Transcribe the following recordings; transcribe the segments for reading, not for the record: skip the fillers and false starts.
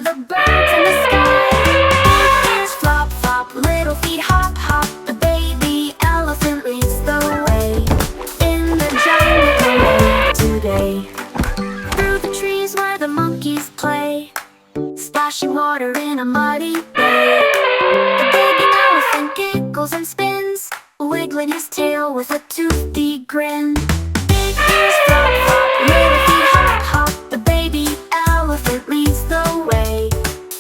to the birds in the sky. Big ears flop, flop, little feet hop, hop. The baby elephant leads the way in the jungle parade today. Through the trees where the monkeys play, splashing water in a muddy bay. The baby elephant giggles and spins, wiggling his tail with a toothy grin. Big ears flop, flop, little feet hop, hop. The baby elephant leads the way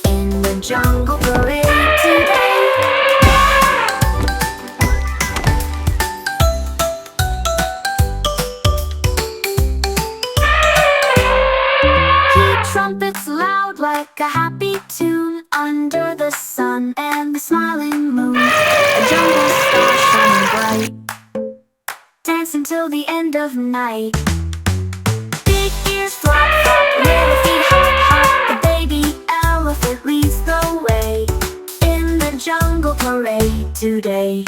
in the jungle parade today. He trumpets loud like a happy tune under the sun and the smiling moon. A jungle star shining bright, dance until the end of night. Big ears flop, flop, little feet hop, hop. The baby elephant leads the way in the jungle parade today.